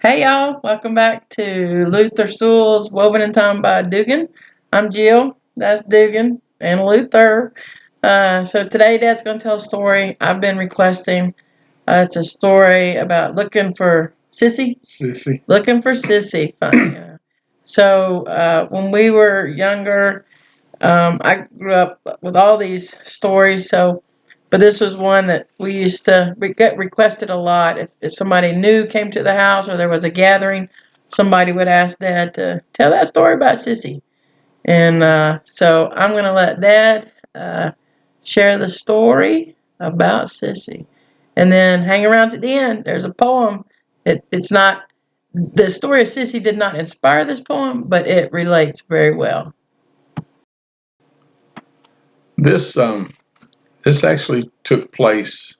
Hey y'all, welcome back to Luther Sewell's Woven in Time by Dugan. I'm Jill, that's Dugan, and Luther. So today Dad's going to tell a story I've been requesting. It's a story about looking for Sissy. Sissy. Looking for Sissy. Fun. Yeah. So when we were younger, I grew up with all these stories. But this was one that we used to get requested a lot. If somebody new came to the house or there was a gathering, somebody would ask Dad to tell that story about Sissy. And so I'm going to let Dad share the story about Sissy. And then hang around to the end. There's a poem. It's not, the story of Sissy did not inspire this poem, but it relates very well. This actually took place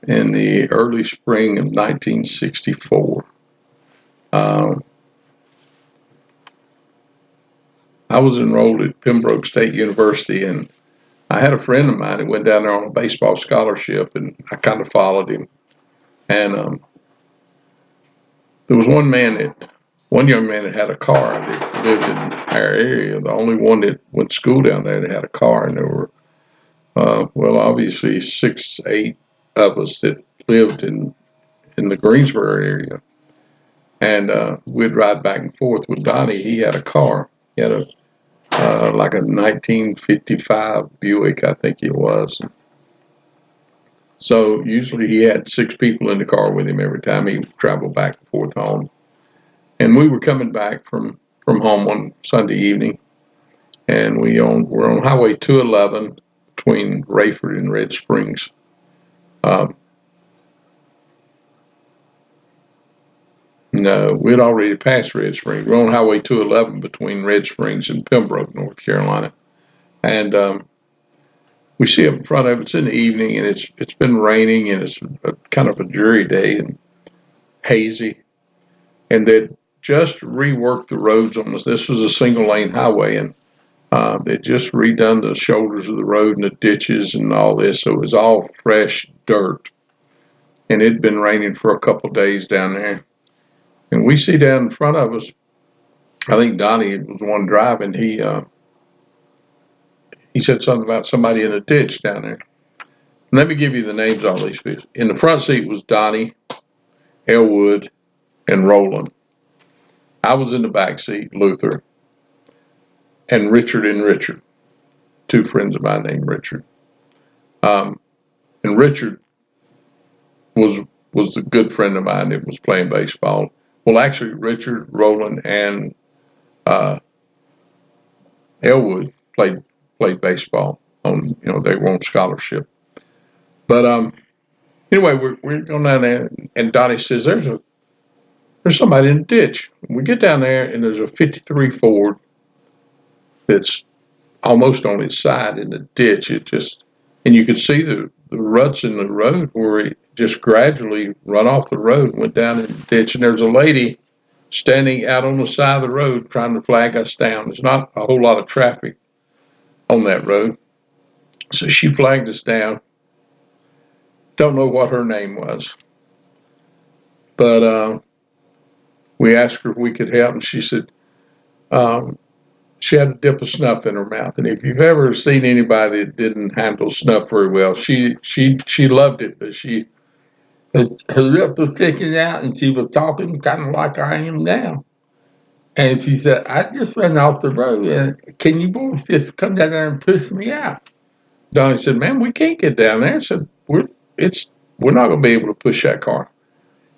in the early spring of 1964. Um, I was enrolled at Pembroke State University, and I had a friend of mine who went down there on a baseball scholarship, and I kind of followed him. And there was one young man that had a car that lived in our area. The only one that went to school down there that had a car, and there were obviously 6, 8 of us that lived in the Greensboro area, and we'd ride back and forth with Donnie. He had a car. He had a like a 1955 Buick, I think it was. So usually he had 6 people in the car with him every time he traveled back and forth home. And we were coming back from home one Sunday evening, and we're on Highway 211 between Rayford and Red Springs. Um, No, we'd already passed Red Springs. We're on Highway 211 between Red Springs and Pembroke, North Carolina. And we see up in front of it, it's in the evening, and it's been raining, and it's kind of a dreary day and hazy. And they'd just reworked the roads on this. This was a single lane highway, and they'd just redone the shoulders of the road and the ditches and all this. So it was all fresh dirt. And it'd been raining for a couple of days down there. And we see down in front of us, I think Donnie was the one driving. He said something about somebody in a ditch down there. Let me give you the names of all these people. In the front seat was Donnie, Elwood, and Roland. I was in the back seat, Luther, and Richard, 2 friends of mine named Richard. Um, and Richard was was a good friend of mine that was playing baseball. Well, actually, Richard, Roland, and uh, Elwood played baseball on they were on scholarship. But anyway, we're going down there, and Donnie says there's somebody in the ditch. We get down there, and there's a '53 Ford that's almost on its side in the ditch. And you could see the ruts in the road where it just gradually run off the road and went down in the ditch. And there's a lady standing out on the side of the road trying to flag us down. There's not a whole lot of traffic on that road. So she flagged us down. Don't know what her name was, but we asked her if we could help, and she said, um, she had a dip of snuff in her mouth. And if you've ever seen anybody that didn't handle snuff very well, she loved it, but her lip was sticking out, and she was talking kind of like I am now. And she said, "I just ran off the road, and can you boys just come down there and push me out?" Donnie said, "Man, we can't get down there." I said, it's we're not going to be able to push that car."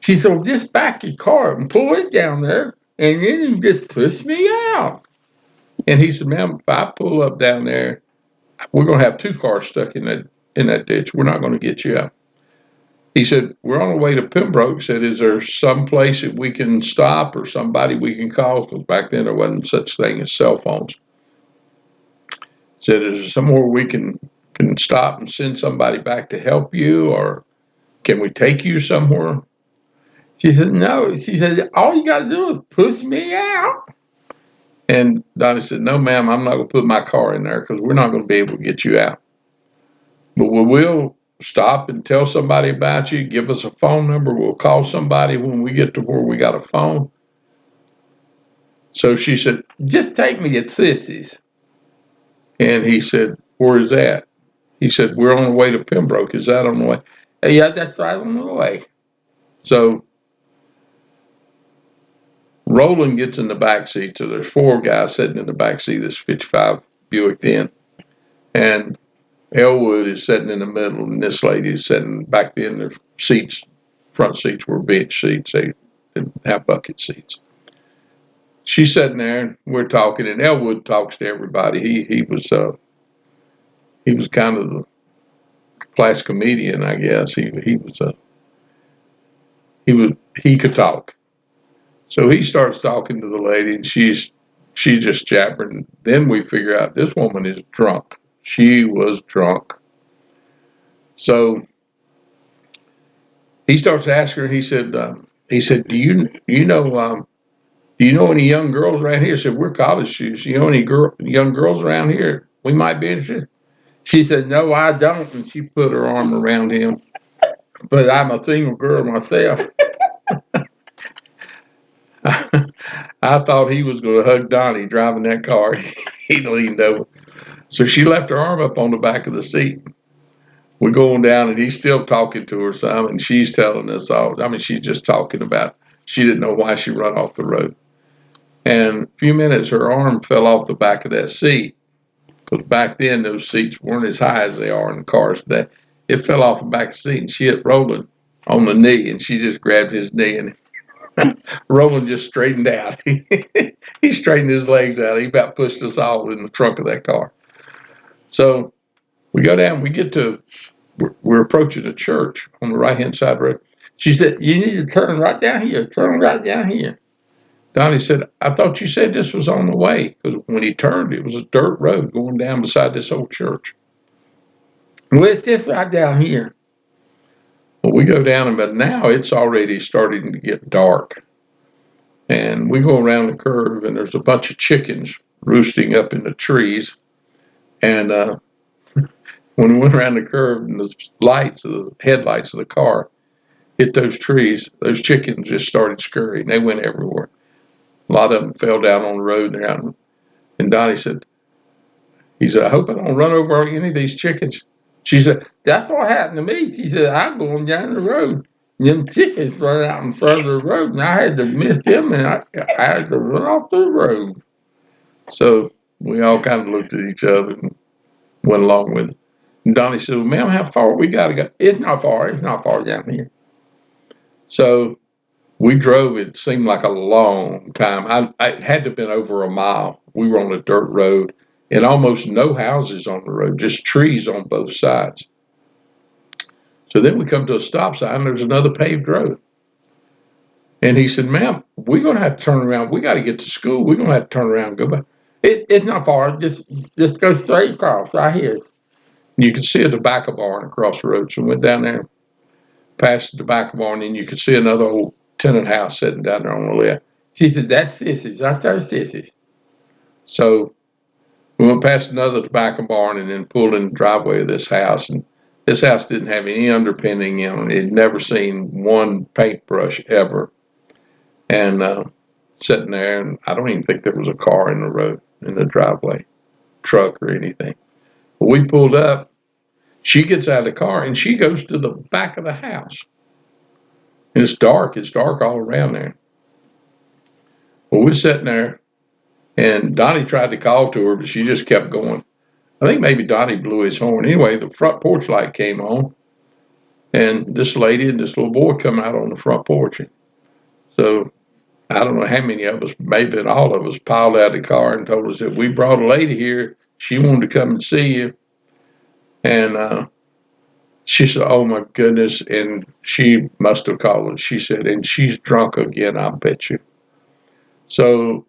She said, "Well, just back your car and pull it down there, and then you just push me out." And he said, "Ma'am, if I pull up down there, we're going to have 2 cars stuck in that ditch. We're not going to get you out." He said, "We're on our way to Pembroke." He said, "Is there some place that we can stop or somebody we can call?" Because back then there wasn't such thing as cell phones. He said, "Is there somewhere we can stop and send somebody back to help you, or can we take you somewhere?" She said, "No." She said, "All you got to do is push me out." And Donnie said, "No, ma'am, I'm not going to put my car in there because we're not going to be able to get you out. But we will stop and tell somebody about you. Give us a phone number. We'll call somebody when we get to where we got a phone. So she said, just take me to Sissy's. And he said, where is that? He said, we're on the way to Pembroke. Is that on the way? Yeah, that's right on the way. So Roland gets in the back seat. So there's four guys sitting in the back seat of this 55 Buick then. And Elwood is sitting in the middle, and this lady is sitting back then. Their seats, front seats were bench seats. They didn't have bucket seats. She's sitting there, and we're talking, and Elwood talks to everybody. He was kind of the class comedian, I guess. He could talk. So he starts talking to the lady, and she's just jabbering. Then we figure out this woman is drunk. She was drunk. So he starts asking her. He said, do you know any young girls around here? I said, we're college students. You know any young girls around here? We might be interested. She said, no, I don't. And she put her arm around him. But I'm a single girl myself. I thought he was going to hug Donnie driving that car. He leaned over. So she left her arm up on the back of the seat. We're going down, and he's still talking to her some, and she's telling us all. I mean, she's just talking about she didn't know why she run off the road. And a few minutes, her arm fell off the back of that seat. Because back then, those seats weren't as high as they are in the cars today. It fell off the back of the seat, and she hit Roland on the knee, and she just grabbed his knee, and Roland just straightened out. He straightened his legs out. He about pushed us all in the trunk of that car. So we go down. We're approaching a church on the right-hand side road. She said, you need to turn right down here. Turn right down here. Donnie said, I thought you said this was on the way. Because when he turned, it was a dirt road going down beside this old church. Well, it's this right down here. Well, we go down, but now it's already starting to get dark. And we go around the curve, and there's a bunch of chickens roosting up in the trees. And when we went around the curve, and the headlights of the car hit those trees, those chickens just started scurrying. They went everywhere. A lot of them fell down on the road. And Donnie said, I hope I don't run over any of these chickens. She said, that's what happened to me. She said, I'm going down the road. And them chickens run out in front of the road, and I had to miss them, and I had to run off the road. So we all kind of looked at each other and went along with it. And Donnie said, well, ma'am, how far we got to go? It's not far down here. So we drove, it seemed like a long time. It had to have been over a mile. We were on a dirt road and almost no houses on the road, just trees on both sides. So then we come to a stop sign, and there's another paved road. And he said, ma'am, we're going to have to turn around. We got to get to school. We're going to have to turn around and go back. It's not far. Just go straight across right here. And you can see a tobacco barn across the road. So we went down there, past the tobacco barn, and you could see another old tenant house sitting down there on the left. She said, that's Sissy's. Right there, Sissy's. So we went past another tobacco barn and then pulled in the driveway of this house. And this house didn't have any underpinning in it. It had never seen one paintbrush ever. And sitting there, and I don't even think there was a car in the driveway, truck or anything. But we pulled up. She gets out of the car, and she goes to the back of the house. And it's dark all around there. Well, we're sitting there, and Donnie tried to call to her, but she just kept going. I think maybe Donnie blew his horn. Anyway, the front porch light came on, and this lady and this little boy come out on the front porch. So I don't know how many of us, maybe all of us, piled out of the car and told us that we brought a lady here. She wanted to come and see you. And she said, oh my goodness. And she must have called us. She said, and she's drunk again, I bet you. So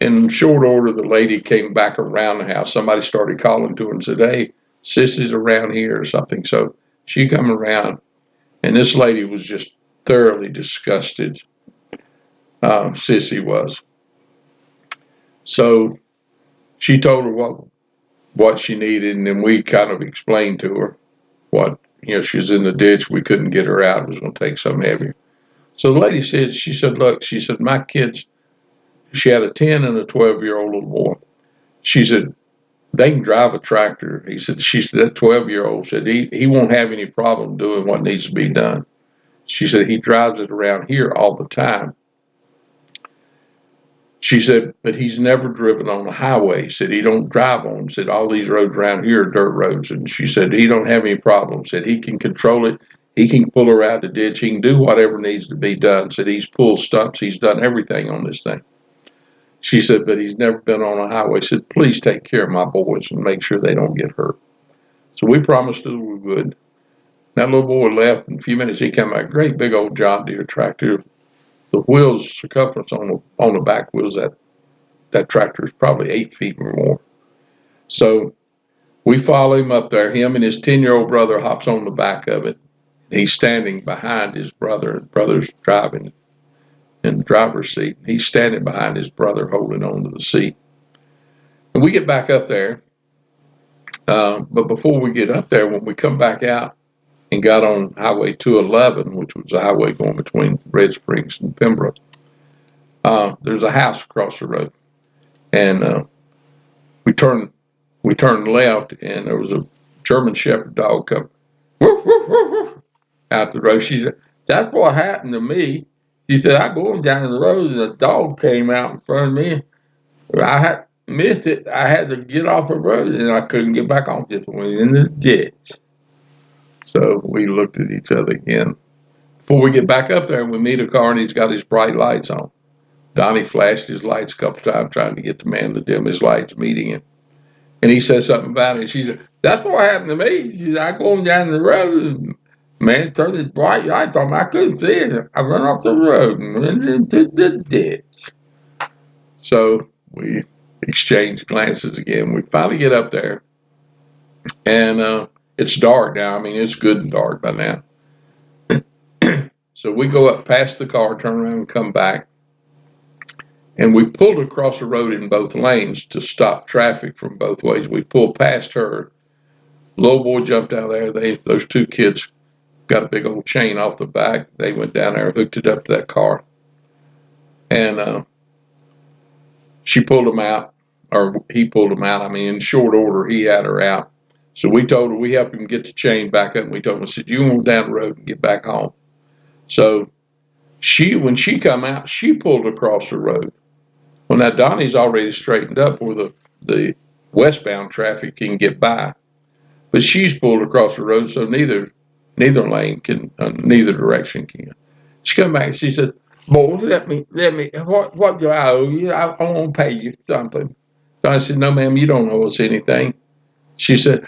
in short order, the lady came back around the house. Somebody started calling to her and said, hey, Sissy's around here or something. So she come around, and this lady was just thoroughly disgusted. Sissy was. So she told her what she needed, and then we kind of explained to her what she was in the ditch. We couldn't get her out. It was going to take something heavier. So the lady said, she said, look, she said, my kids, she had a 10 and a 12-year-old little boy. She said, they can drive a tractor. She said, that 12-year-old said, he won't have any problem doing what needs to be done. She said, he drives it around here all the time. She said, but he's never driven on a highway. Said he don't drive on them. Said all these roads around here are dirt roads. And she said he don't have any problem. Said he can control it. He can pull her out the ditch. He can do whatever needs to be done. Said he's pulled stumps. He's done everything on this thing. She said, but he's never been on a highway. Said, please take care of my boys and make sure they don't get hurt. So we promised her we would. That little boy left. In a few minutes, he came back. Great big old John Deere tractor. The wheels circumference on the back wheels that tractor is probably 8 feet or more. So we follow him up there. Him and his 10-year-old brother hops on the back of it. He's standing behind his brother. His brother's driving in the driver's seat. He's standing behind his brother holding on to the seat. And we get back up there. But before we get up there, when we come back out and got on Highway 211, which was a highway going between Red Springs and Pembroke, there's a house across the road. And we turned left, and there was a German Shepherd dog coming out the road. She said, that's what happened to me. She said, I going down the road, and a dog came out in front of me. I had missed it. I had to get off the road, and I couldn't get back on. Just went in the ditch. So we looked at each other again. Before we get back up there, we meet a car, and he's got his bright lights on. Donnie flashed his lights a couple times trying to get the man to dim his lights, meeting him. And he said something about it. She said, that's what happened to me. She said, I going down the road. Man turned his bright lights on. I couldn't see it. I run off the road and went into the ditch. So we exchanged glances again. We finally get up there. And it's dark now. I mean, it's good and dark by now. So we go up past the car, turn around and come back. And we pulled across the road in both lanes to stop traffic from both ways. We pulled past her. Little boy jumped out of there. Those two kids got a big old chain off the back. They went down there, hooked it up to that car. And she pulled him out, or he pulled him out. I mean, in short order, he had her out. So we told her, we helped him get the chain back up. And we told him, I said, you go down the road and get back home. So when she come out, she pulled across the road. Well, now Donnie's already straightened up where the westbound traffic can get by, but she's pulled across the road, so neither lane can, neither direction can. She come back and she says, "Boy, let me. What do I owe you? I want to pay you something." So I said, "No, ma'am, you don't owe us anything." She said,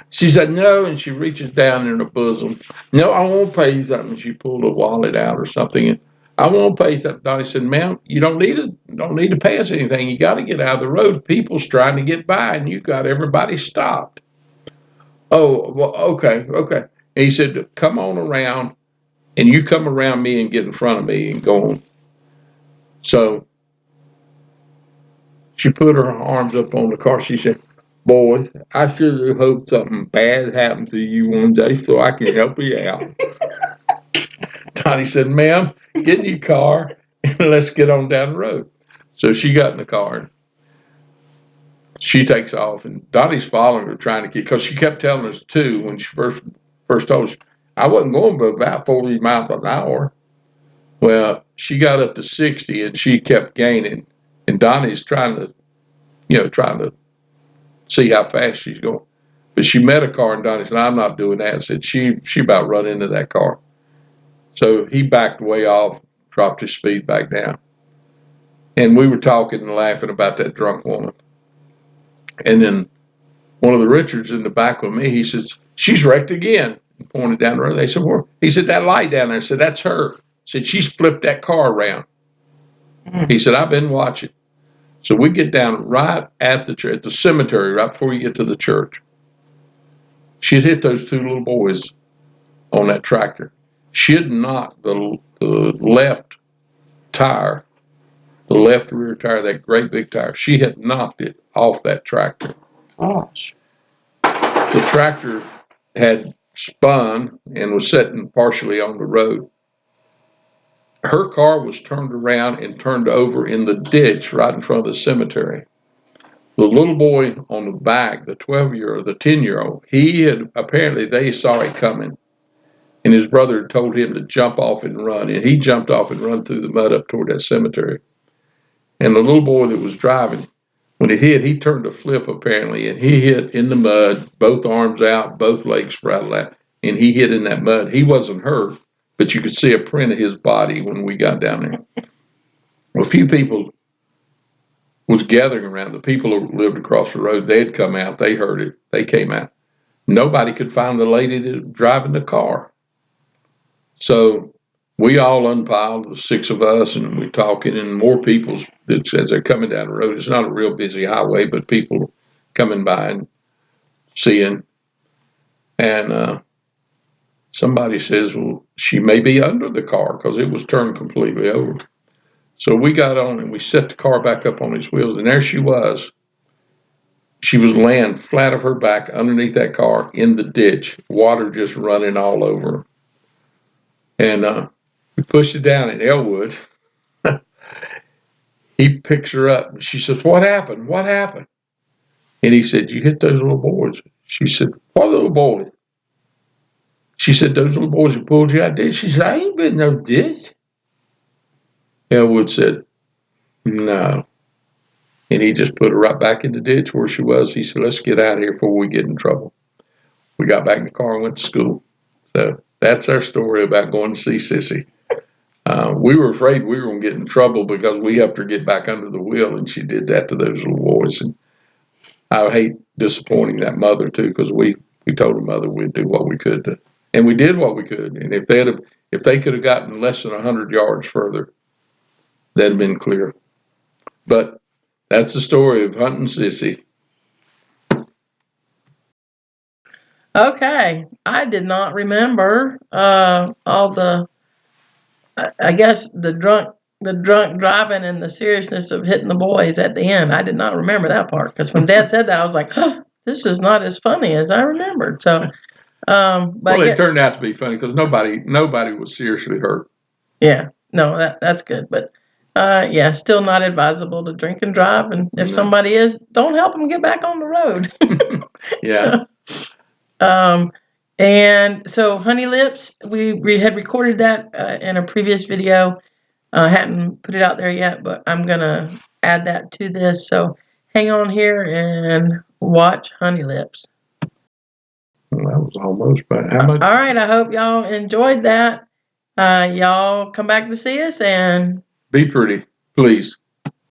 "No," and she reaches down in her bosom. "No, I won't pay you something." She pulled a wallet out or something, and I won't pay you something. Donnie said, "Ma'am, you don't need to pay us anything. You got to get out of the road. People's trying to get by, and you got everybody stopped." "Oh, well, okay." And he said, "Come on around, and you come around me and get in front of me and go on." So she put her arms up on the car. She said, "Boys, I sure hope something bad happens to you one day so I can help you out." Donnie said, "Ma'am, get in your car and let's get on down the road." So she got in the car. She takes off, and Donnie's following her, trying to get, because she kept telling us too when she first told us, I wasn't going but about 40 miles an hour. Well, she got up to 60, and she kept gaining, and Donnie's trying to see how fast she's going. But she met a car, and Donnie said, "I'm not doing that." Said she about run into that car. So he backed way off, dropped his speed back down. And we were talking and laughing about that drunk woman. And then one of the Richards in the back with me, he says, "She's wrecked again." He pointed down the road. They said, "Where?" He said, "That light down there." I said, "That's her." Said, "She's flipped that car around." He said, "I've been watching." So we get down right at the cemetery, right before you get to the church. She had hit those two little boys on that tractor. She had knocked the left tire, the left rear tire, that great big tire. She had knocked it off that tractor. Gosh. The tractor had spun and was sitting partially on the road. Her car was turned around and turned over in the ditch right in front of the cemetery. The little boy on the back, the 12-year-old, the 10-year-old, he had apparently they saw it coming, and his brother had told him to jump off and run, and he jumped off and run through the mud up toward that cemetery. And the little boy that was driving, when it hit, he turned a flip apparently, and he hit in the mud, both arms out, both legs sprouted out, and he hit in that mud. He wasn't hurt, but you could see a print of his body when we got down there. A few people was gathering around. The people who lived across the road, they had come out, they heard it, they came out. Nobody could find the lady that was driving the car. So we all unpiled, the six of us, and we're talking, and more people as they're coming down the road. It's not a real busy highway, but people coming by and seeing. And somebody says, well, she may be under the car because it was turned completely over. So we got on and we set the car back up on its wheels, and there she was. She was laying flat of her back underneath that car in the ditch, water just running all over her. And we pushed it down, and Elwood, he picks her up. She says, what happened? What happened? And he said, you hit those little boys. She said, what little boys? She said, those little boys that pulled you out there. She said, I ain't been in no ditch. Elwood said, no. And he just put her right back in the ditch where she was. He said, let's get out of here before we get in trouble. We got back in the car and went to school. So that's our story about going to see Sissy. We were afraid we were going to get in trouble because we helped her get back under the wheel, and she did that to those little boys. And I hate disappointing that mother too, because we told her mother we'd do what we could, and we did what we could. And if they could have gotten less than 100 yards further, that'd have been clear. But that's the story of hunting Sissy. Okay, I did not remember all the. I guess the drunk driving and the seriousness of hitting the boys at the end. I did not remember that part because when Dad said that, I was like, huh, this is not as funny as I remembered. So, but well, it turned out to be funny because nobody was seriously hurt. Yeah, no, that's good, but yeah, still not advisable to drink and drive. And if somebody is, don't help them get back on the road. Yeah. And so Honey Lips, we had recorded that in a previous video. Hadn't put it out there yet, but I'm gonna add that to this. So hang on here and watch Honey Lips. Well, that was almost, but how much? All right, I hope y'all enjoyed that. Y'all come back to see us and be pretty, please.